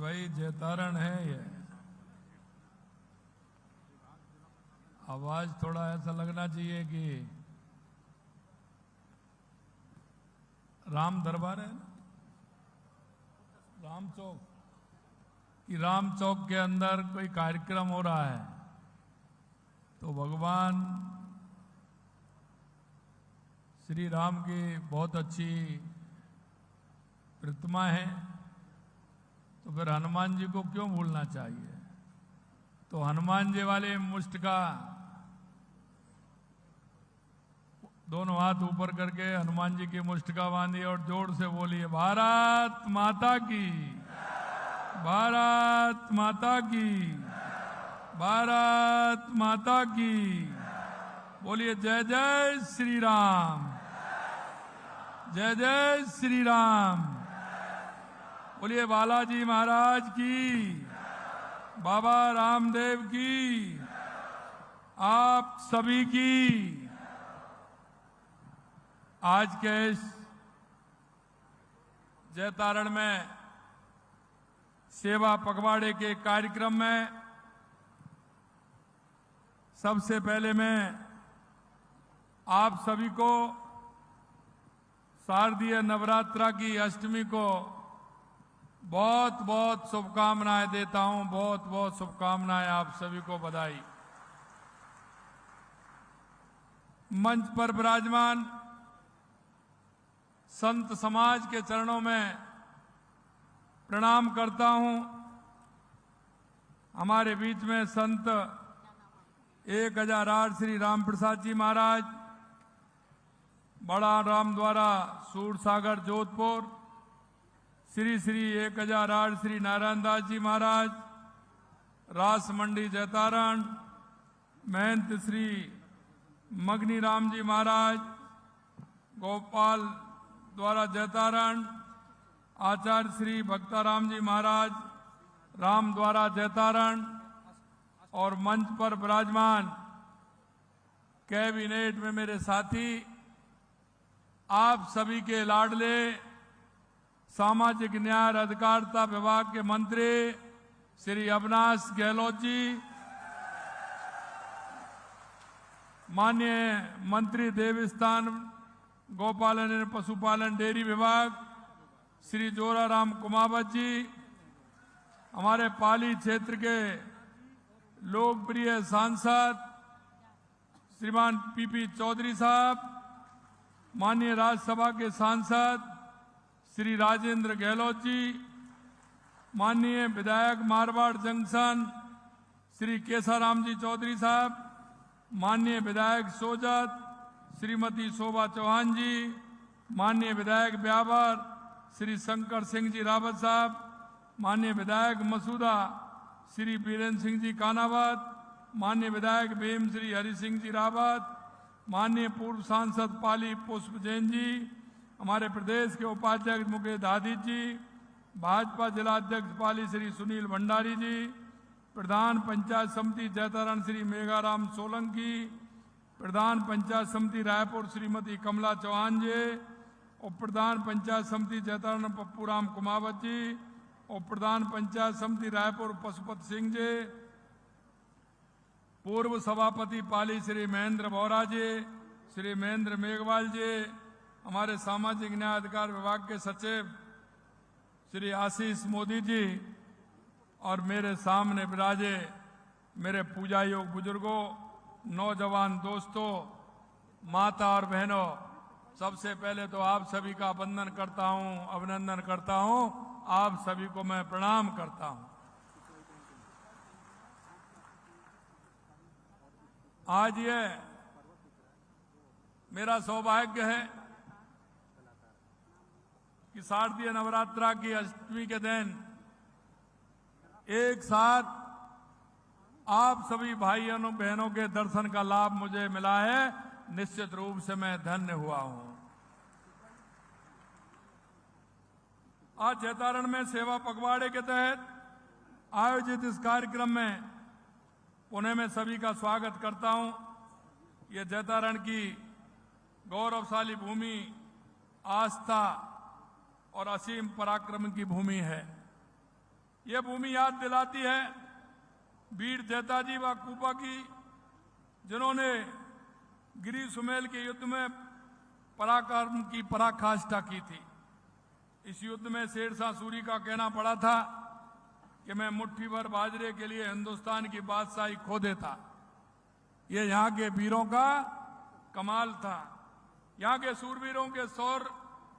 भाई जैतारण है ये। आवाज थोड़ा ऐसा लगना चाहिए कि राम दरबार है ना, राम चौक, कि राम चौक के अंदर कोई कार्यक्रम हो रहा है तो भगवान श्री राम की बहुत अच्छी प्रतिमा है, तो फिर हनुमान जी को क्यों भूलना चाहिए। तो हनुमान जी वाले मुष्ट का दोनों हाथ ऊपर करके हनुमान जी की मुष्ट का बांधिए और जोर से बोलिए भारत माता की, भारत माता की, भारत माता की। बोलिए जय जय श्री राम, जय जय श्री राम। बोलिए बालाजी महाराज की, बाबा रामदेव की, आप सभी की। आज के इस जैतारण में सेवा पखवाड़े के कार्यक्रम में सबसे पहले मैं आप सभी को शारदीय नवरात्रा की अष्टमी को बहुत बहुत शुभकामनाएं देता हूं। बहुत बहुत शुभकामनाएं, आप सभी को बधाई। मंच पर विराजमान संत समाज के चरणों में प्रणाम करता हूं। हमारे बीच में संत 1008 श्री राम प्रसाद जी महाराज, बड़ा राम द्वारा सूरसागर जोधपुर, श्री श्री 1008 श्री नारायण दास जी महाराज, रास मंडी जैतारण, महंत श्री मगनी राम जी महाराज, गोपाल द्वारा जैतारण, आचार्य श्री भक्ताराम जी महाराज, राम द्वारा जैतारण, और मंच पर विराजमान कैबिनेट में मेरे साथी, आप सभी के लाडले सामाजिक न्याय अधिकारिता विभाग के मंत्री श्री अविनाश गहलोत जी, माननीय मंत्री देवस्थान गौपालन एवं पशुपालन डेयरी विभाग श्री जोराराम कुमावत जी, हमारे पाली क्षेत्र के लोकप्रिय सांसद श्रीमान पीपी चौधरी साहब, माननीय राज्यसभा के सांसद श्री राजेंद्र गहलोत जी, माननीय विधायक मारवाड़ जंक्शन श्री केसाराम जी चौधरी साहब, माननीय विधायक सोजत श्रीमती शोभा चौहान जी, माननीय विधायक ब्यावर श्री शंकर सिंह जी रावत साहब, माननीय विधायक मसूदा श्री बीरेन्द्र सिंह जी कानावत, माननीय विधायक भीम श्री हरि सिंह जी रावत, माननीय पूर्व सांसद पाली पुष्प जैन जी, हमारे प्रदेश के उपाध्यक्ष मुकेश दादी जी, भाजपा जिला अध्यक्ष पाली श्री सुनील भंडारी जी, प्रधान पंचायत समिति जैतारण श्री मेघाराम सोलंकी, प्रधान पंचायत समिति रायपुर श्रीमती कमला चौहान जी, उप प्रधान पंचायत समिति जैतारण पप्पूराम कुमावत जी, उप प्रधान पंचायत समिति रायपुर पशुपत सिंह जी, पूर्व सभापति पाली श्री महेंद्र बोरा जी, श्री महेंद्र मेघवाल जी, हमारे सामाजिक न्याय अधिकार विभाग के सचिव श्री आशीष मोदी जी, और मेरे सामने विराजे मेरे पूजा योग बुजुर्गों, नौजवान दोस्तों, माता और बहनों, सबसे पहले तो आप सभी का वंदन करता हूं, अभिनंदन करता हूं। आप सभी को मैं प्रणाम करता हूं। आज ये मेरा सौभाग्य है कि शारदीय नवरात्रा की अष्टमी के दिन एक साथ आप सभी भाइयों बहनों के दर्शन का लाभ मुझे मिला है। निश्चित रूप से मैं धन्य हुआ हूं। आज जैतारण में सेवा पखवाड़े के तहत आयोजित इस कार्यक्रम में पुणे में सभी का स्वागत करता हूं। ये जैतारण की गौरवशाली भूमि आस्था और असीम पराक्रम की भूमि है। ये भूमि याद दिलाती है वीर जैताजी व कूपा की, जिन्होंने गिरी सुमेल के युद्ध में पराक्रम की पराकाष्ठा की थी। इस युद्ध में शेरशाह सूरी का कहना पड़ा था कि मैं मुट्ठी भर बाजरे के लिए हिंदुस्तान की बादशाही खो देता। ये यहाँ के वीरों का कमाल था। यहाँ के सूरवीरों के शौर्य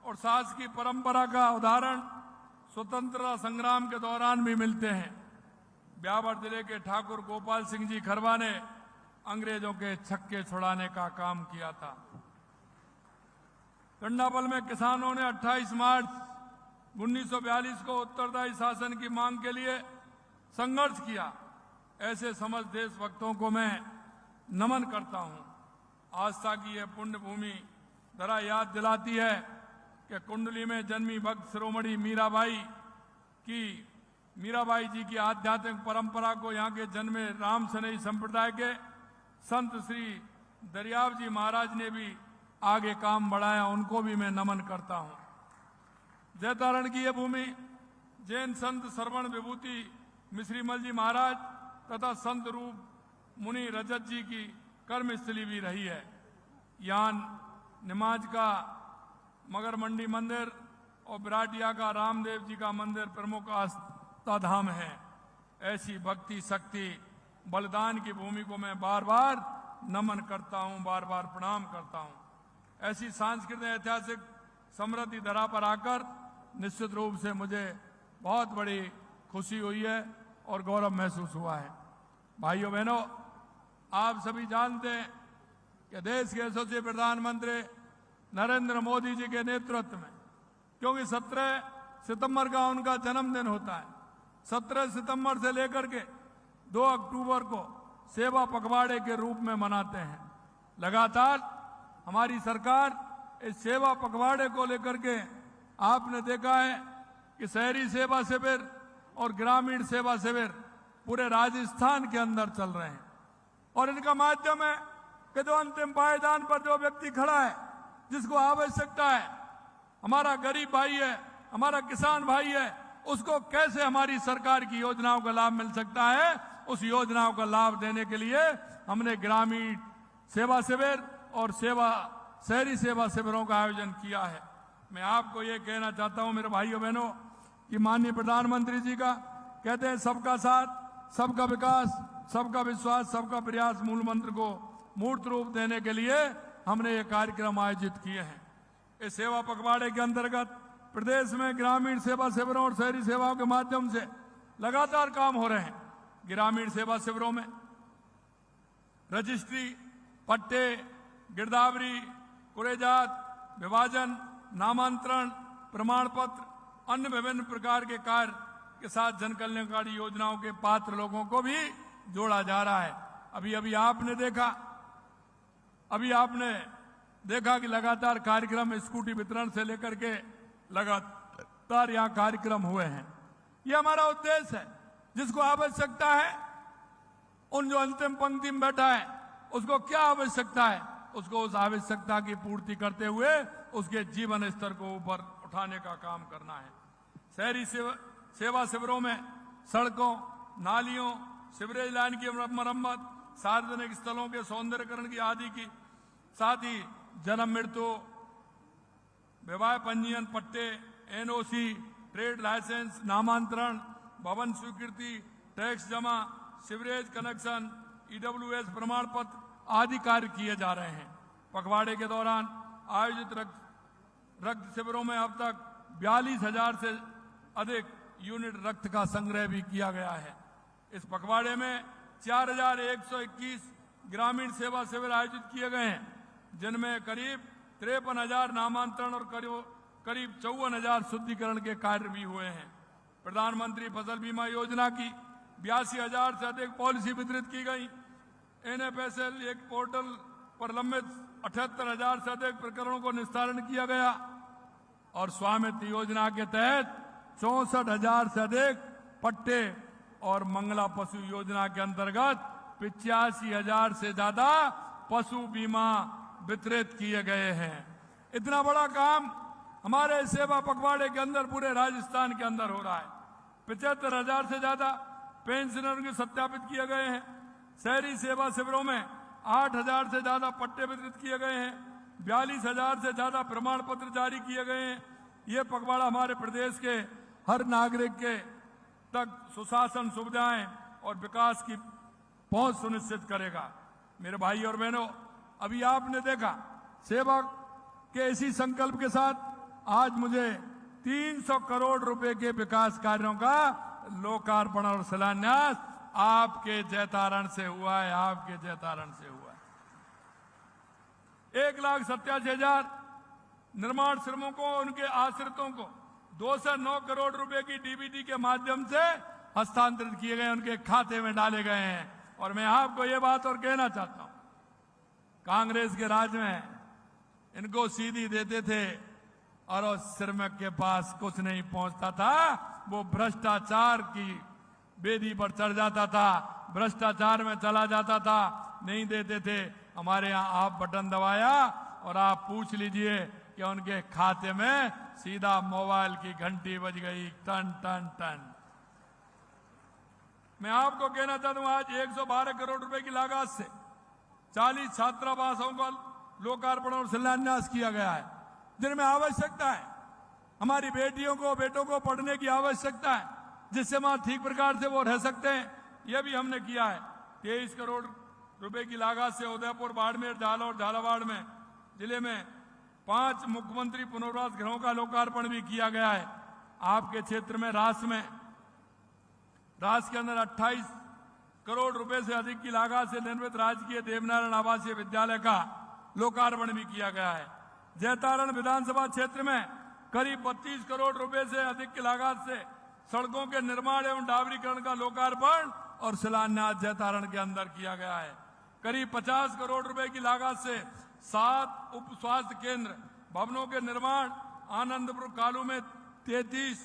और साहस की परंपरा का उदाहरण स्वतंत्रता संग्राम के दौरान भी मिलते हैं। ब्यावर जिले के ठाकुर गोपाल सिंह जी खरवा ने अंग्रेजों के छक्के छुड़ाने का काम किया था। गंडाबल में किसानों ने 28 मार्च 1942 को उत्तरदायी शासन की मांग के लिए संघर्ष किया। ऐसे समझ देशभक्तों को मैं नमन करता हूं। आस्था की यह पुण्य भूमि जरा याद दिलाती है कि कुंडली में जन्मी भक्त शिरोमणि मीराबाई जी की आध्यात्मिक परंपरा को यहाँ के जन्मे राम सनेही संप्रदाय के संत श्री दरियाव जी महाराज ने भी आगे काम बढ़ाया। उनको भी मैं नमन करता हूँ। जैतारण की यह भूमि जैन संत श्रवण विभूति मिश्रीमल जी महाराज तथा संत रूप मुनि रजत जी की कर्मस्थली भी रही है। यहाँ निमाज का मगर मंडी मंदिर और बिराटिया का रामदेव जी का मंदिर प्रमुख आस्था धाम है। ऐसी भक्ति शक्ति बलिदान की भूमि को मैं बार बार नमन करता हूँ, बार बार प्रणाम करता हूँ। ऐसी सांस्कृतिक ऐतिहासिक समृद्धि धरा पर आकर निश्चित रूप से मुझे बहुत बड़ी खुशी हुई है और गौरव महसूस हुआ है। भाइयों बहनों, आप सभी जानते हैं कि देश के यशस्वी प्रधानमंत्री नरेंद्र मोदी जी के नेतृत्व में, क्योंकि 17 सितंबर का उनका जन्मदिन होता है, 17 सितंबर से लेकर के 2 अक्टूबर को सेवा पखवाड़े के रूप में मनाते हैं। लगातार हमारी सरकार इस सेवा पखवाड़े को लेकर के आपने देखा है कि शहरी सेवा शिविर और ग्रामीण सेवा शिविर पूरे राजस्थान के अंदर चल रहे हैं। और इनका माध्यम है कि जो अंतिम पायदान पर जो व्यक्ति खड़ा है, जिसको आवश्यकता है, हमारा गरीब भाई है, हमारा किसान भाई है, उसको कैसे हमारी सरकार की योजनाओं का लाभ मिल सकता है, उस योजनाओं का लाभ देने के लिए हमने ग्रामीण सेवा शिविर और शहरी सेवा शिविरों का आयोजन किया है। मैं आपको ये कहना चाहता हूं मेरे भाइयों बहनों कि माननीय प्रधानमंत्री जी का कहते हैं सबका साथ, सबका विकास, सबका विश्वास, सबका प्रयास मूल मंत्र को मूर्त रूप देने के लिए हमने ये कार्यक्रम आयोजित किए हैं। इस सेवा पखवाड़े के अंतर्गत प्रदेश में ग्रामीण सेवा शिविरों और शहरी सेवाओं के माध्यम से लगातार काम हो रहे हैं। ग्रामीण सेवा शिविरों में रजिस्ट्री, पट्टे, गिरदावरी, कुरेजात, विभाजन, नामांतरण, प्रमाण पत्र, अन्य विभिन्न प्रकार के कार्य के साथ जन कल्याणकारी योजनाओं के पात्र लोगों को भी जोड़ा जा रहा है। अभी आपने देखा कि लगातार कार्यक्रम स्कूटी वितरण से लेकर के लगातार यहाँ कार्यक्रम हुए हैं। ये हमारा उद्देश्य है। जिसको आवश्यकता है, उन जो अंतिम पंक्ति में बैठा है, उसको क्या आवश्यकता है, उसको उस आवश्यकता की पूर्ति करते हुए उसके जीवन स्तर को ऊपर उठाने का काम करना है। शहरी सेवा शिविरों में सड़कों, नालियों, सीवरेज लाइन की मरम्मत, सार्वजनिक स्थलों के सौंदर्यकरण की आदि की, साथ ही जन्म मृत्यु, विवाह पंजीयन, पट्टे, एनओसी, ट्रेड लाइसेंस, नामांतरण, भवन स्वीकृति, टैक्स जमा, सीवरेज कनेक्शन, ईडब्ल्यूएस प्रमाण पत्र आदि कार्य किए जा रहे हैं। पखवाड़े के दौरान आयोजित रक्त शिविरों में अब तक 42,000 से अधिक यूनिट रक्त का संग्रह भी किया गया है। इस पखवाड़े में 4,121 ग्रामीण सेवा शिविर आयोजित किए गए हैं, जिनमें करीब 53,000 नामांतरण और करीब 54,000 शुद्धिकरण के कार्य भी हुए हैं। प्रधानमंत्री फसल बीमा योजना की 82,000 से अधिक पॉलिसी वितरित की गई। NFSL एक पोर्टल पर लंबित 78,000 से अधिक प्रकरणों को निस्तारण किया गया और स्वामित्व योजना के तहत 64,000 से अधिक पट्टे और मंगला पशु योजना के अंतर्गत 85,000 से ज्यादा पशु बीमा वितरित किए गए हैं। इतना बड़ा काम हमारे सेवा पखवाड़े के अंदर पूरे राजस्थान के अंदर हो रहा है। 75,000 से ज्यादा पेंशनरों के सत्यापित किए गए हैं। शहरी सेवा शिविरों में 8,000 से ज्यादा पट्टे वितरित किए गए हैं। 42,000 से ज्यादा प्रमाण पत्र जारी किए गए हैं। ये पखवाड़ा हमारे प्रदेश के हर नागरिक के तक सुशासन, सुविधाएं और विकास की पहुंच सुनिश्चित करेगा। मेरे भाई और बहनों, अभी आपने देखा सेवा के इसी संकल्प के साथ आज मुझे 300 करोड़ रुपए के विकास कार्यों का लोकार्पण और शिलान्यास आपके जयतारण से हुआ है, आपके जयतारण से हुआ है। 1,87,000 निर्माण श्रमिकों को, उनके आश्रितों को 209 करोड़ रुपए की डीबीटी के माध्यम से हस्तांतरित किए गए, उनके खाते में डाले गए हैं। और मैं आपको ये बात और कहना चाहता हूं, कांग्रेस के राज में इनको सीधी देते थे और उस श्रमिक के पास कुछ नहीं पहुंचता था। वो भ्रष्टाचार की बेदी पर चढ़ जाता था, भ्रष्टाचार में चला जाता था, नहीं देते थे। हमारे यहाँ आप बटन दबाया और आप पूछ लीजिए कि उनके खाते में सीधा मोबाइल की घंटी बज गई, टन टन टन। मैं आपको कहना चाहता हूं, आज 112 करोड़ रुपए की लागत से 40 छात्रावासों का लोकार्पण और शिलान्यास किया गया है, जिनमें आवश्यकता है हमारी बेटियों को, बेटों को पढ़ने की आवश्यकता है, जिससे वहां ठीक प्रकार से वो रह सकते हैं। यह भी हमने किया है। 23 करोड़ रुपए की लागत से उदयपुर, बाड़मेर, जालौर, झालावाड़ में जिले में 5 मुख्यमंत्री पुनर्वास गृहों का लोकार्पण भी किया गया है। आपके क्षेत्र में रास के अंदर 28 करोड़ रुपए से अधिक की लागत से निर्मित राजकीय देवनारायण आवासीय विद्यालय का लोकार्पण भी किया गया है। जयतारण विधानसभा क्षेत्र में करीब 32 करोड़ रुपए से अधिक की लागत से सड़कों के निर्माण एवं डाबरीकरण का लोकार्पण और शिलान्यास जयतारण के अंदर किया गया है। करीब 50 करोड़ रुपए की लागत से 7 उप स्वास्थ्य केंद्र भवनों के निर्माण, आनंदपुर कालू में 33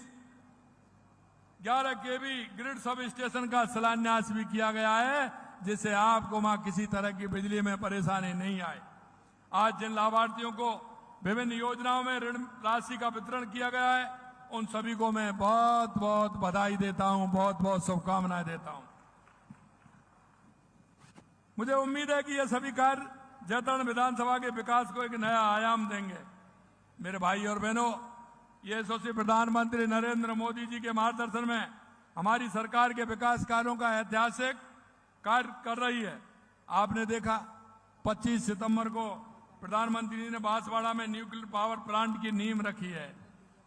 11 केवी ग्रिड सब स्टेशन का शिलान्यास भी किया गया है, जिससे आपको वहां किसी तरह की बिजली में परेशानी नहीं आए। आज जिन लाभार्थियों को विभिन्न योजनाओं में ऋण राशि का वितरण किया गया है, उन सभी को मैं बहुत बहुत बधाई देता हूं, बहुत बहुत शुभकामनाएं देता हूं। मुझे उम्मीद है कि ये सभी कार्य जयतारण विधानसभा के विकास को एक नया आयाम देंगे। मेरे भाई और बहनों, ये यशस्वी प्रधानमंत्री नरेंद्र मोदी जी के मार्गदर्शन में हमारी सरकार के विकास कार्यों का ऐतिहासिक कार्य कर रही है। आपने देखा 25 सितंबर को प्रधानमंत्री जी ने बांसवाड़ा में न्यूक्लियर पावर प्लांट की नींव रखी है,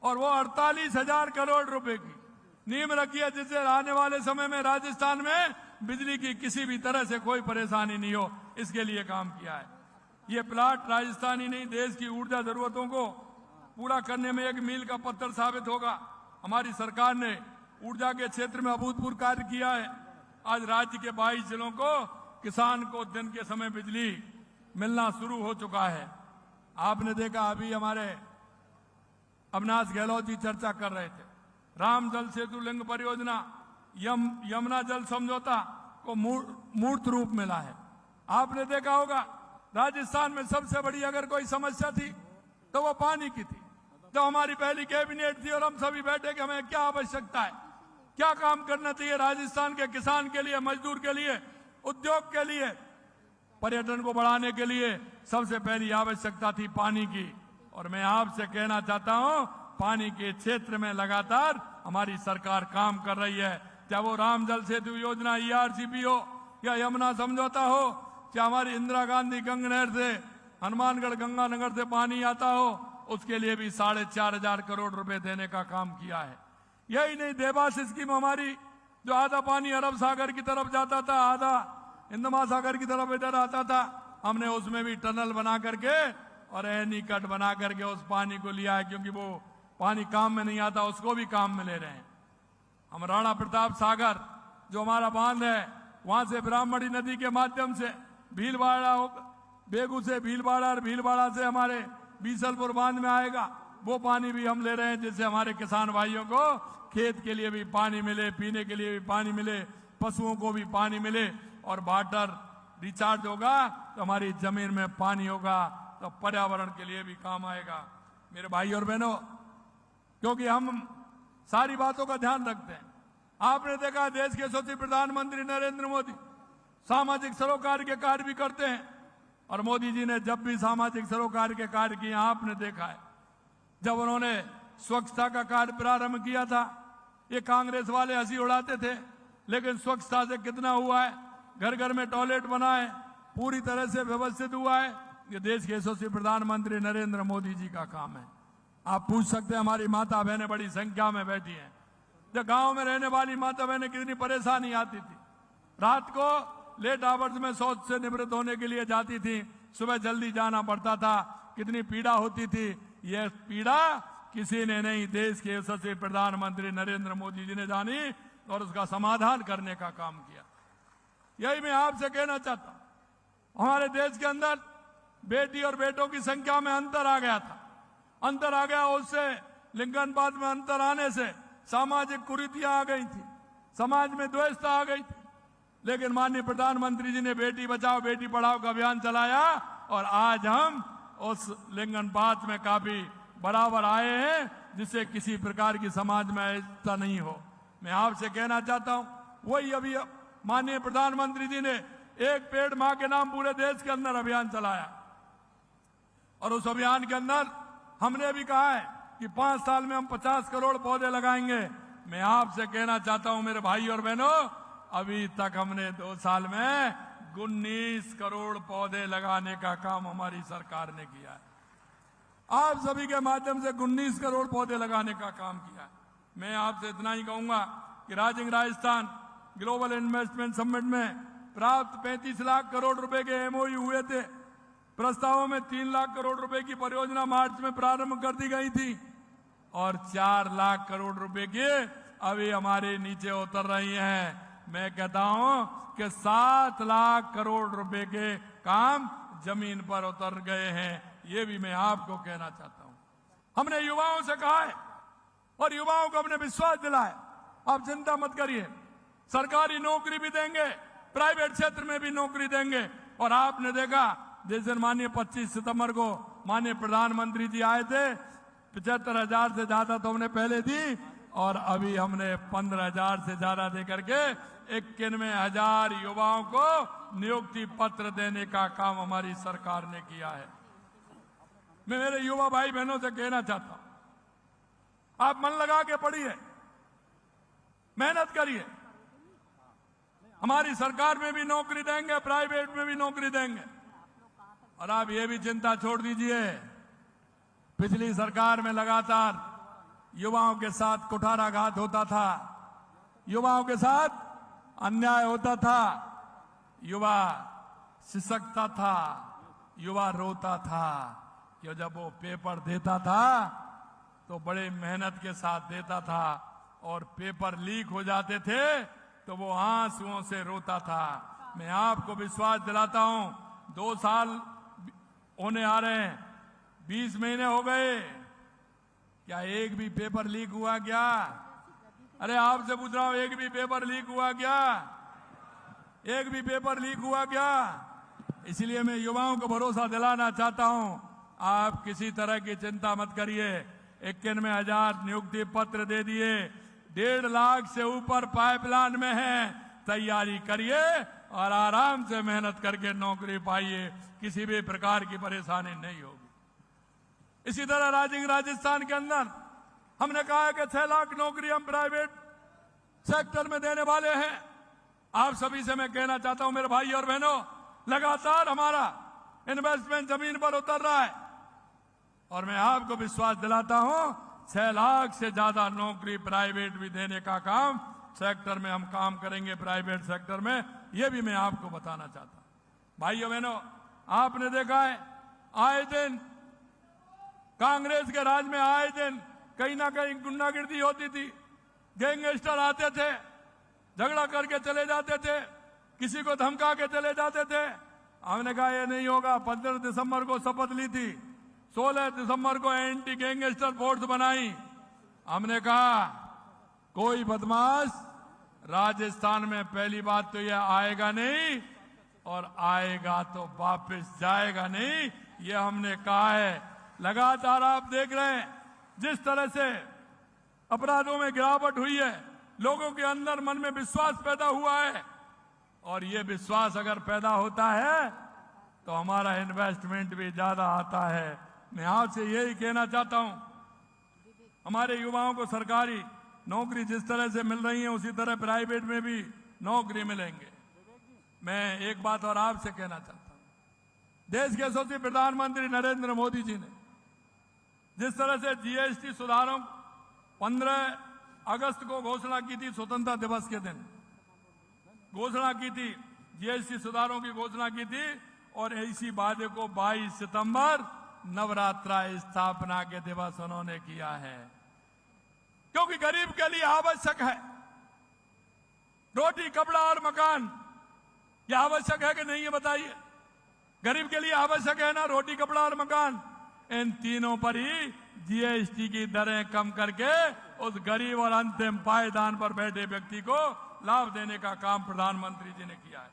और वो 48,000 करोड़ रुपए की नींव रखी है, जिससे आने वाले समय में राजस्थान में बिजली की किसी भी तरह से कोई परेशानी नहीं हो, इसके लिए काम किया है। ये प्लांट राजस्थान ही नहीं, देश की ऊर्जा जरूरतों को पूरा करने में एक मील का पत्थर साबित होगा। हमारी सरकार ने ऊर्जा के क्षेत्र में अभूतपूर्व कार्य किया है। आज राज्य के 22 जिलों को किसान को दिन के समय बिजली मिलना शुरू हो चुका है। आपने देखा अभी हमारे अविनाश गहलोत जी चर्चा कर रहे थे, राम जल सेतु लिंक परियोजना, यमुना जल समझौता को मूर्त रूप मिला है। आपने देखा होगा राजस्थान में सबसे बड़ी अगर कोई समस्या थी तो वो पानी की थी। जब हमारी पहली कैबिनेट थी और हम सभी बैठे कि हमें क्या आवश्यकता है, क्या काम करना चाहिए राजस्थान के किसान के लिए, मजदूर के लिए, उद्योग के लिए, पर्यटन को बढ़ाने के लिए सबसे पहली आवश्यकता थी पानी की। और मैं आपसे कहना चाहता हूं, पानी के क्षेत्र में लगातार हमारी सरकार काम कर रही है। चाहे वो राम जल सेतु योजना, ERCP हो, या यमुना समझौता हो, चाहे हमारी इंदिरा गांधी गंगा नहर से, हनुमानगढ़ गंगानगर से पानी आता हो, उसके लिए भी 4,500 करोड़ रुपए देने का काम किया है। यही नहीं, देवास स्कीम हमारी, जो आधा पानी अरब सागर की तरफ जाता था, आधा हिंद महासागर की तरफ इधर आता था, हमने उसमें भी टनल बना करके और एनीकट बना करके उस पानी को लिया है, क्योंकि वो पानी काम में नहीं आता, उसको भी काम में ले रहे हैं। हम राणा प्रताप सागर जो हमारा बांध है, वहां से ब्राह्मणी नदी के माध्यम से भीलवाड़ा, बेगू से भीलवाड़ा और भीलवाड़ा से हमारे बीसलपुर बांध में आएगा, वो पानी भी हम ले रहे हैं, जिससे हमारे किसान भाइयों को खेत के लिए भी पानी मिले, पीने के लिए भी पानी मिले, पशुओं को भी पानी मिले, और वाटर रिचार्ज होगा तो हमारी जमीन में पानी होगा, तो पर्यावरण के लिए भी काम आएगा। मेरे भाई और बहनों, क्योंकि हम सारी बातों का ध्यान रखते हैं, आपने देखा देश के यशस्वी प्रधानमंत्री नरेंद्र मोदी सामाजिक सरोकार के कार्य भी करते हैं, और मोदी जी ने जब भी सामाजिक सरोकार के कार्य किए आपने देखा है। जब उन्होंने स्वच्छता का कार्य प्रारंभ किया था, ये कांग्रेस वाले हंसी उड़ाते थे, लेकिन स्वच्छता से कितना हुआ है। घर घर में टॉयलेट बना है, पूरी तरह से व्यवस्थित हुआ है। ये देश के यशस्वी प्रधानमंत्री नरेंद्र मोदी जी का काम है। आप पूछ सकते हैं हमारी माता बहनें बड़ी संख्या में बैठी हैं, जब गांव में रहने वाली माता बहनें कितनी परेशानी आती थी। रात को लेट आवर्स में शौच से निवृत्त होने के लिए जाती थी, सुबह जल्दी जाना पड़ता था, कितनी पीड़ा होती थी। यह पीड़ा किसी ने नहीं, देश के यशस्वी प्रधानमंत्री नरेंद्र मोदी जी ने जानी और उसका समाधान करने का काम किया। यही मैं आपसे कहना चाहता हूं। हमारे देश के अंदर बेटी और बेटों की संख्या में अंतर आ गया था। अंतर आ गया, उससे लिंगानुपात में अंतर आने से सामाजिक कुरीतियां आ गई थी, समाज में द्वेषता आ गई थी। लेकिन माननीय प्रधानमंत्री जी ने बेटी बचाओ बेटी पढ़ाओ का अभियान चलाया और आज हम उस लिंगानुपात में काफी बराबर आए हैं, जिससे किसी प्रकार की समाज में ऐसा नहीं हो। मैं आपसे कहना चाहता हूं, वही अभी माननीय प्रधानमंत्री जी ने एक पेड़ मां के नाम पूरे देश के अंदर अभियान चलाया, और उस अभियान के अंदर हमने भी कहा है कि 5 साल में हम 50 करोड़ पौधे लगाएंगे। मैं आपसे कहना चाहता हूं मेरे भाई और बहनों, अभी तक हमने 2 साल में 19 करोड़ पौधे लगाने का काम हमारी सरकार ने किया है। आप सभी के माध्यम से 19 करोड़ पौधे लगाने का काम किया है। मैं आपसे इतना ही कहूंगा कि राजस्थान ग्लोबल इन्वेस्टमेंट समिट में प्राप्त 35 लाख करोड़ रुपए के एमओयू हुए थे। प्रस्तावों में 3 लाख करोड़ रुपए की परियोजना मार्च में प्रारंभ कर दी गई थी, और 4 लाख करोड़ रुपए की अभी हमारे नीचे उतर रही हैं। मैं कहता हूं कि 7 लाख करोड़ रुपए के काम जमीन पर उतर गए हैं। ये भी मैं आपको कहना चाहता हूं। हमने युवाओं से कहा है और युवाओं को हमने विश्वास दिलाया, आप चिंता मत करिए, सरकारी नौकरी भी देंगे, प्राइवेट क्षेत्र में भी नौकरी देंगे। और आपने देखा जिस दिन माननीय 25 सितंबर को माननीय प्रधानमंत्री जी आए थे, 75,000 से ज्यादा तो हमने पहले दी, और अभी हमने 15,000 से ज्यादा देकर के 91,000 युवाओं को नियुक्ति पत्र देने का काम हमारी सरकार ने किया है। मैं मेरे युवा भाई बहनों से कहना चाहता हूं, आप मन लगा के पढ़िए, मेहनत करिए। हमारी सरकार में भी नौकरी देंगे, प्राइवेट में भी नौकरी देंगे। और आप ये भी चिंता छोड़ दीजिए, पिछली सरकार में लगातार युवाओं के साथ कुठाराघात होता था, युवाओं के साथ अन्याय होता था, युवा सिसकता था, युवा रोता था कि जब वो पेपर देता था तो बड़े मेहनत के साथ देता था, और पेपर लीक हो जाते थे तो वो आंसुओं से रोता था। मैं आपको विश्वास दिलाता हूं, 2 साल होने आ रहे हैं, 20 महीने हो गए, क्या एक भी पेपर लीक हुआ क्या? अरे आपसे पूछ रहा हूं, एक भी पेपर लीक हुआ क्या? एक भी पेपर लीक हुआ क्या? इसलिए मैं युवाओं को भरोसा दिलाना चाहता हूं, आप किसी तरह की चिंता मत करिए। 91,000 नियुक्ति पत्र दे दिए, 1.5 लाख से ऊपर पाइपलाइन में है, तैयारी करिए और आराम से मेहनत करके नौकरी पाइए, किसी भी प्रकार की परेशानी नहीं होगी। इसी तरह राजस्थान के अंदर हमने कहा है कि 6 लाख नौकरी हम प्राइवेट सेक्टर में देने वाले हैं। आप सभी से मैं कहना चाहता हूं मेरे भाई और बहनों, लगातार हमारा इन्वेस्टमेंट जमीन पर उतर रहा है, और मैं आपको विश्वास दिलाता हूं 6 लाख से ज्यादा नौकरी प्राइवेट भी देने का काम सेक्टर में हम काम करेंगे, प्राइवेट सेक्टर में। यह भी मैं आपको बताना चाहता हूं। भाइयों बहनों, आपने देखा है आए दिन कांग्रेस के राज में आए दिन कहीं ना कहीं गुंडागिर्दी होती थी, गैंगस्टर आते थे, झगड़ा करके चले जाते थे, किसी को धमका के चले जाते थे। हमने कहा ये नहीं होगा। 15 दिसंबर को शपथ ली थी, 16 दिसंबर को एंटी गैंगस्टर फोर्स बनाई। हमने कहा कोई बदमाश राजस्थान में पहली बात तो यह आएगा नहीं, और आएगा तो वापस जाएगा नहीं, ये हमने कहा है। लगातार आप देख रहे हैं जिस तरह से अपराधों में गिरावट हुई है, लोगों के अंदर मन में विश्वास पैदा हुआ है, और ये विश्वास अगर पैदा होता है तो हमारा इन्वेस्टमेंट भी ज्यादा आता है। मैं आपसे यही कहना चाहता हूं, हमारे युवाओं को सरकारी नौकरी जिस तरह से मिल रही है उसी तरह प्राइवेट में भी नौकरी मिलेंगे। मैं एक बात और आपसे कहना चाहता हूं, देश के यशस्वी प्रधानमंत्री नरेंद्र मोदी जी ने जिस तरह से जीएसटी सुधारों 15 अगस्त को घोषणा की थी, स्वतंत्रता दिवस के दिन घोषणा की थी, जीएसटी सुधारों की घोषणा की थी, और इसी वादे को 22 सितंबर नवरात्रा स्थापना के दिवस उन्होंने किया है। क्योंकि गरीब के लिए आवश्यक है रोटी, कपड़ा और मकान। ये आवश्यक है कि नहीं, ये बताइए। गरीब के लिए आवश्यक है ना रोटी, कपड़ा और मकान। इन तीनों पर ही जीएसटी की दरें कम करके उस गरीब और अंतिम पायदान पर बैठे व्यक्ति को लाभ देने का काम प्रधानमंत्री जी ने किया है।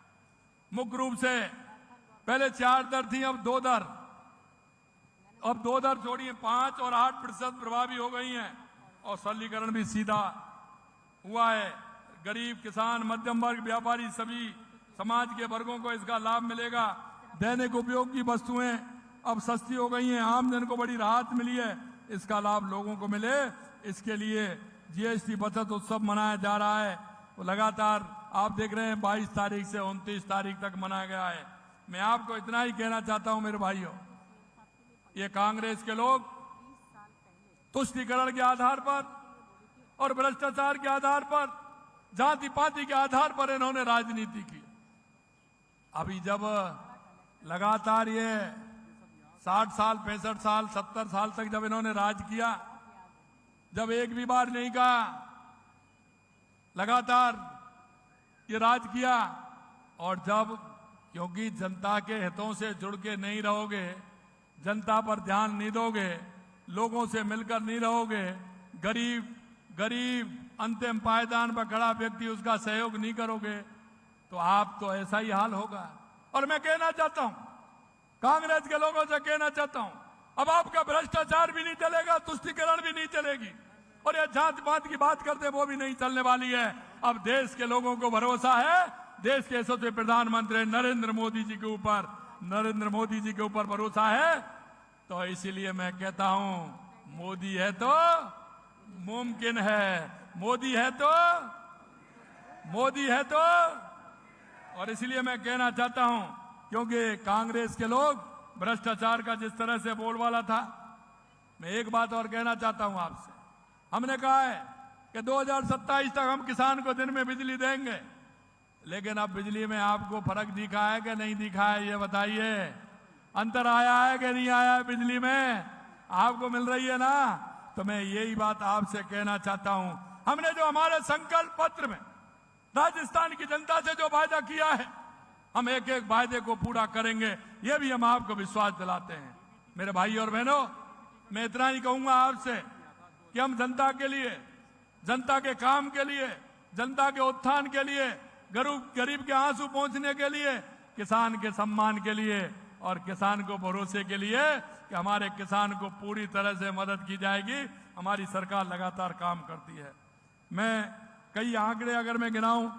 मुख्य रूप से पहले 4 दर थी, अब 2 दर। अब 2 दर छोड़िए, 5 और 8% प्रभावी हो गई हैं, और सरलीकरण भी सीधा हुआ है। गरीब, किसान, मध्यम वर्ग, व्यापारी, सभी समाज के वर्गों को इसका लाभ मिलेगा। दैनिक उपयोग की वस्तुएं अब सस्ती हो गई हैं, आमजन को बड़ी राहत मिली है, इसका लाभ लोगों को मिले, इसके लिए जीएसटी बचत उत्सव मनाया जा रहा है। वो लगातार आप देख रहे हैं 22 तारीख से 29 तारीख तक मनाया गया है। मैं आपको इतना ही कहना चाहता हूं मेरे भाइयों, ये कांग्रेस के लोग तुष्टीकरण के आधार पर और भ्रष्टाचार के आधार पर, जाति पाति के आधार पर इन्होंने राजनीति की। अभी जब लगातार ये 60 साल, 65 साल, 70 साल तक जब इन्होंने राज किया, जब एक भी बार नहीं कहा, लगातार ये राज किया, और जब क्योंकि जनता के हितों से जुड़ के नहीं रहोगे, जनता पर ध्यान नहीं दोगे, लोगों से मिलकर नहीं रहोगे, गरीब अंतिम पायदान पर खड़ा व्यक्ति उसका सहयोग नहीं करोगे, तो आप तो ऐसा ही हाल होगा। और मैं कहना चाहता हूं, कांग्रेस के लोगों से कहना चाहता हूं, अब आपका भ्रष्टाचार भी नहीं चलेगा, तुष्टीकरण भी नहीं चलेगी, और ये जात पात की बात करते वो भी नहीं चलने वाली है। अब देश के लोगों को भरोसा है देश के यशस्वी प्रधानमंत्री नरेंद्र मोदी जी के ऊपर भरोसा है। तो इसीलिए मैं कहता हूं, मोदी है तो मुमकिन है, मोदी है तो। और इसलिए मैं कहना चाहता हूं, क्योंकि कांग्रेस के लोग भ्रष्टाचार का जिस तरह से बोलबाला था, मैं एक बात और कहना चाहता हूं आपसे। हमने कहा है कि 2027 तक हम किसान को दिन में बिजली देंगे, लेकिन अब बिजली में आपको फर्क दिखा है कि नहीं दिखा है, ये बताइए। अंतर आया है कि नहीं आया है बिजली में? आपको मिल रही है ना? तो मैं यही बात आपसे कहना चाहता हूं, हमने जो हमारे संकल्प पत्र में राजस्थान की जनता से जो वायदा किया है, हम एक एक वायदे को पूरा करेंगे, ये भी हम आपको विश्वास दिलाते हैं। मेरे भाई और बहनों, मैं इतना ही कहूंगा आपसे कि हम जनता के लिए, जनता के काम के लिए, जनता के उत्थान के लिए, गरीब के आंसू पहुंचने के लिए, किसान के सम्मान के लिए और किसान को भरोसे के लिए कि हमारे किसान को पूरी तरह से मदद की जाएगी, हमारी सरकार लगातार काम करती है। मैं कई आंकड़े अगर मैं गिनाऊं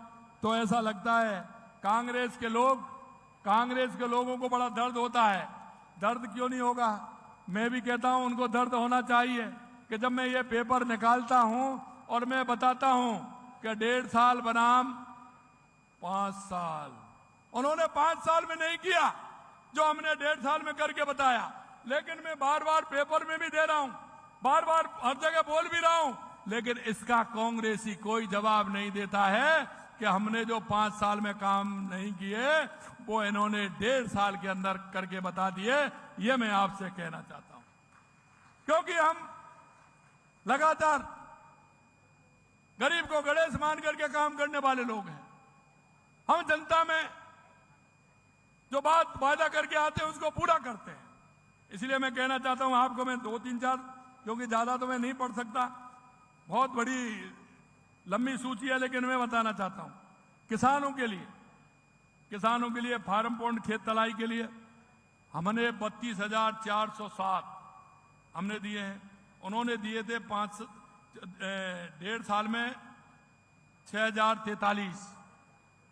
तो ऐसा लगता है कांग्रेस के लोगों को बड़ा दर्द होता है। दर्द क्यों नहीं होगा? मैं भी कहता हूं उनको दर्द होना चाहिए कि जब मैं ये पेपर निकालता हूं और मैं बताता हूं कि 1.5 साल बनाम 5 साल, उन्होंने 5 साल में नहीं किया जो हमने 1.5 साल में करके बताया, लेकिन मैं बार बार पेपर में भी दे रहा हूं, बार बार हर जगह बोल भी रहा हूं, लेकिन इसका कांग्रेसी कोई जवाब नहीं देता है कि हमने जो 5 साल में काम नहीं किए वो इन्होंने 1.5 साल के अंदर करके बता दिए। ये मैं आपसे कहना चाहता हूं, क्योंकि हम लगातार गरीब को गणेश मान करके काम करने वाले लोग हैं। हम जनता में जो बात वायदा करके आते हैं उसको पूरा करते हैं। इसलिए मैं कहना चाहता हूं आपको, मैं 2-3-4, क्योंकि ज्यादा तो मैं नहीं पढ़ सकता, बहुत बड़ी लंबी सूची है, लेकिन मैं बताना चाहता हूं किसानों के लिए फार्म पॉइंट खेत तलाई के लिए हमने 32,407 हमने दिए हैं। उन्होंने दिए थे 1.5 साल में 6,043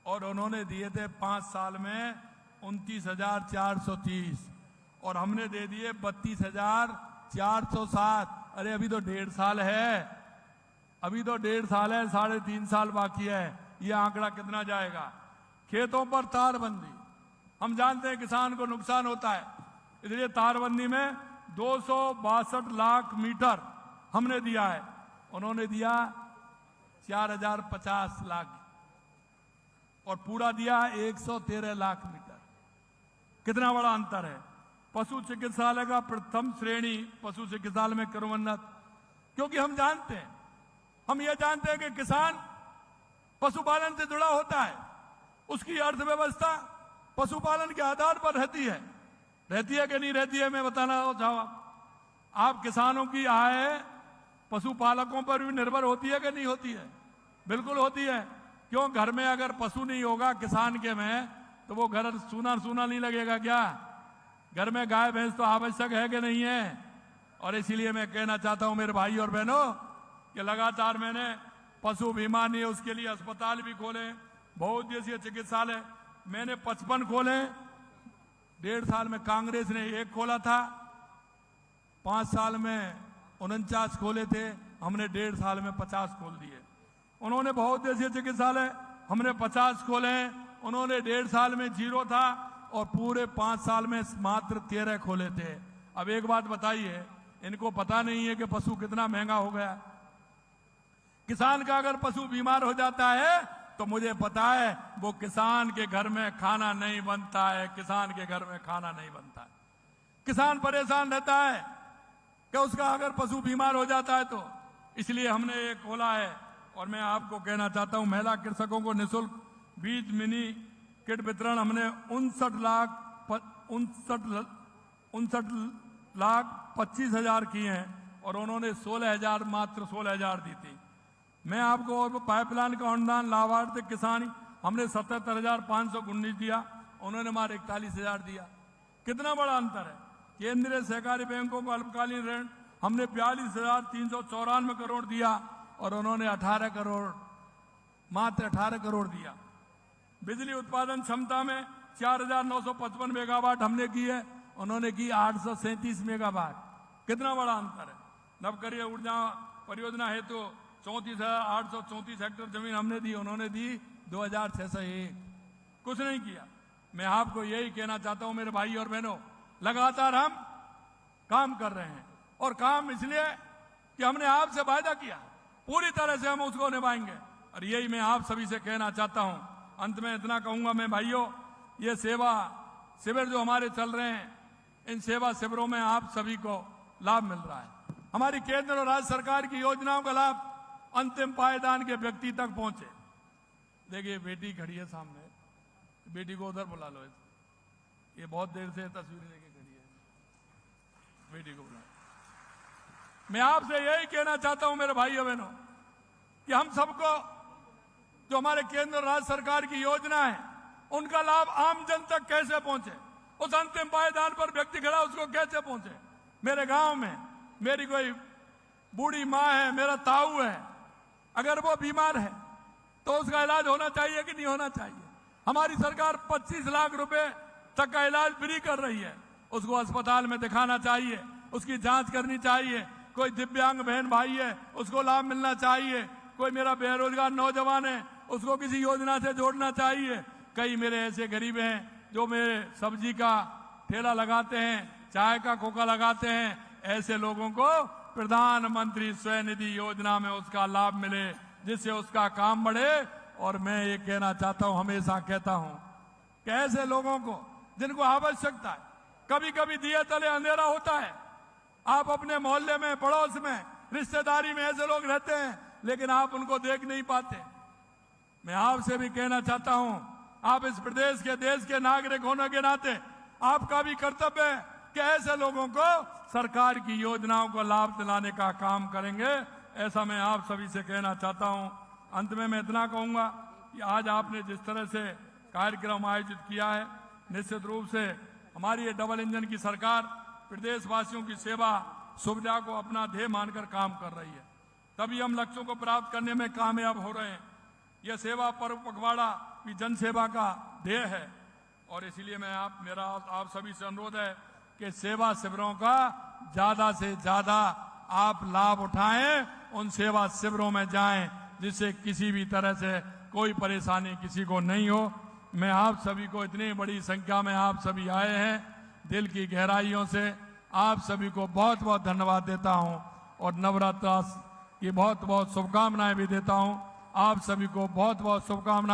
और उन्होंने दिए थे 5 साल में 29,430 और हमने दे दिए 32,407। अरे अभी तो 1.5 साल है, अभी तो 1.5 साल है, 3.5 साल बाकी है। ये आंकड़ा कितना जाएगा? खेतों पर तारबंदी, हम जानते हैं किसान को नुकसान होता है, इसलिए तारबंदी में 262 लाख मीटर हमने दिया है, उन्होंने दिया 4,050 लाख और पूरा दिया 113 लाख मीटर। कितना बड़ा अंतर है। पशु चिकित्सालय का प्रथम श्रेणी पशु चिकित्सालय में क्रमोन्नत, क्योंकि हम जानते हैं, हम ये जानते हैं कि किसान पशुपालन से जुड़ा होता है, उसकी अर्थव्यवस्था पशुपालन के आधार पर रहती है कि नहीं रहती है? मैं बताना चाहूँ, आप किसानों की आय पशुपालकों पर भी निर्भर होती है कि नहीं होती है? बिल्कुल होती है। क्यों? घर में अगर पशु नहीं होगा किसान के में, तो वो घर सूना सूना नहीं लगेगा क्या? घर में गाय भैंस तो आवश्यक है कि नहीं है? और इसीलिए मैं कहना चाहता हूं मेरे भाई और बहनों कि लगातार मैंने पशु बीमा नहीं है उसके लिए अस्पताल भी खोले, बहुउद्देशीय चिकित्सालय मैंने 55 खोले। 1.5 साल में कांग्रेस ने 1 खोला था, 5 साल में 49 खोले थे, हमने 1.5 साल में 50 खोल दिए। उन्होंने बहुउद्देशीय चिकित्सालय हमने 50 खोले, उन्होंने 1.5 साल में 0 था और पूरे 5 साल में मात्र 13 खोले थे। अब एक बात बताइए, इनको पता नहीं है कि पशु कितना महंगा हो गया? किसान का अगर पशु बीमार हो जाता है तो मुझे पता है वो किसान के घर में खाना नहीं बनता है, किसान के घर में खाना नहीं बनता है। किसान परेशान रहता है कि उसका अगर पशु बीमार हो जाता है तो, इसलिए हमने ये खोला है। और मैं आपको कहना चाहता हूं, महिला कृषकों को निःशुल्क बीज मिनी किट वितरण हमने 59,25,000 किए हैं और उन्होंने 16,000 मात्र 16,000 दी थी। मैं आपको और पाइपलाइन का अनुदान लाभार्थी किसान हमने 77,519 दिया, उन्होंने मात्र 41,000 दिया। कितना बड़ा अंतर है। केंद्रीय सहकारी बैंकों को अल्पकालीन ऋण हमने 42,394 करोड़ दिया और उन्होंने 18 करोड़ मात्र 18 करोड़ दिया। बिजली उत्पादन क्षमता में 4,955 मेगावाट हमने की है, उन्होंने की 837 मेगावाट। कितना बड़ा अंतर है। नवकरीय ऊर्जा परियोजना है तो 34,834 हेक्टेयर जमीन हमने दी, उन्होंने दी 2,601। कुछ नहीं किया। मैं आपको यही कहना चाहता हूं मेरे भाई और बहनों, लगातार हम काम कर रहे हैं और काम इसलिए कि हमने आपसे वायदा किया, पूरी तरह से हम उसको निभाएंगे। और यही मैं आप सभी से कहना चाहता हूं। अंत में इतना कहूंगा मैं भाइयों, ये सेवा शिविर जो हमारे चल रहे हैं, इन सेवा शिविरों में आप सभी को लाभ मिल रहा है। हमारी केंद्र और राज्य सरकार की योजनाओं का लाभ अंतिम पायदान के व्यक्ति तक पहुंचे। देखिए बेटी खड़ी है सामने, बेटी को उधर बुला लो, ये बहुत देर से तस्वीर लेके खड़ी है, बेटी को बुला। मैं आपसे यही कहना चाहता हूं मेरे भाइयों बहनों कि हम सबको जो हमारे केंद्र और राज्य सरकार की योजना है उनका लाभ आम जन तक कैसे पहुंचे, उस अंतिम पायदान पर व्यक्ति खड़ा उसको कैसे पहुंचे। मेरे गांव में मेरी कोई बूढ़ी माँ है, मेरा ताऊ है, अगर वो बीमार है तो उसका इलाज होना चाहिए कि नहीं होना चाहिए? हमारी सरकार 25 लाख रुपए तक का इलाज फ्री कर रही है, उसको अस्पताल में दिखाना चाहिए, उसकी जांच करनी चाहिए। कोई दिव्यांग बहन भाई है उसको लाभ मिलना चाहिए, कोई मेरा बेरोजगार नौजवान है उसको किसी योजना से जोड़ना चाहिए। कई मेरे ऐसे गरीब हैं जो मेरे सब्जी का ठेला लगाते हैं, चाय का खोखा लगाते हैं, ऐसे लोगों को प्रधानमंत्री स्वनिधि योजना में उसका लाभ मिले, जिससे उसका काम बढ़े। और मैं ये कहना चाहता हूं, हमेशा कहता हूं कि ऐसे लोगों को जिनको आवश्यकता है, कभी कभी दिए तले अंधेरा होता है। आप अपने मोहल्ले में, पड़ोस में, रिश्तेदारी में ऐसे लोग रहते हैं लेकिन आप उनको देख नहीं पाते। मैं आपसे भी कहना चाहता हूं, आप इस प्रदेश के, देश के नागरिक होने के नाते आपका भी कर्तव्य है कि ऐसे लोगों को सरकार की योजनाओं को लाभ दिलाने का काम करेंगे। ऐसा मैं आप सभी से कहना चाहता हूं। अंत में मैं इतना कहूंगा कि आज आपने जिस तरह से कार्यक्रम आयोजित किया है, निश्चित रूप से हमारी ये डबल इंजन की सरकार प्रदेशवासियों की सेवा सुविधा को अपना ध्येय मानकर काम कर रही है, तभी हम लक्ष्यों को प्राप्त करने में कामयाब हो रहे हैं। यह सेवा पर्व पखवाड़ा भी जन सेवा का ध्येय है और इसलिए मेरा आप सभी से अनुरोध है कि सेवा शिविरों का ज्यादा से ज्यादा आप लाभ उठाएं, उन सेवा शिविरों में जाएं जिससे किसी भी तरह से कोई परेशानी किसी को नहीं हो। मैं आप सभी को, इतनी बड़ी संख्या में आप सभी आए हैं, दिल की गहराइयों से आप सभी को बहुत बहुत धन्यवाद देता हूं और नवरात्र की बहुत बहुत शुभकामनाएं भी देता हूं। आप सभी को बहुत बहुत शुभकामनाएं।